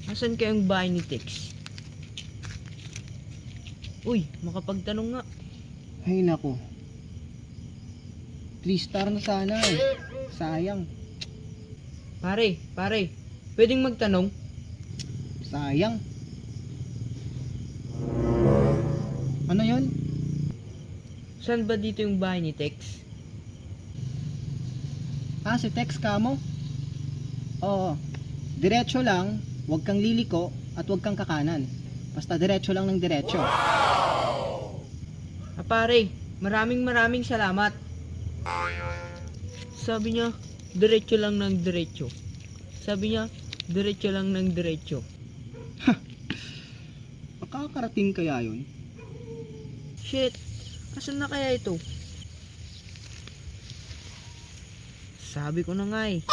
Asan kayang bahay ni Tex? Uy, makapagtanong nga. Ay nako. 3 star na sana eh. Sayang. Pare, pwedeng magtanong? Sayang. Ano yon? Saan ba dito yung bahay ni Tex? Ah, si Tex kamo? Oo. Diretso lang, huwag kang liliko at huwag kang kakanan. Basta diretso lang ng diretso. Ah, pare, maraming salamat. Sabi niya, diretso lang ng diretso. Sabi niya, diretso lang ng diretso. Makakarating kaya yun? Shit, asan na kaya ito? Sabi ko na nga eh.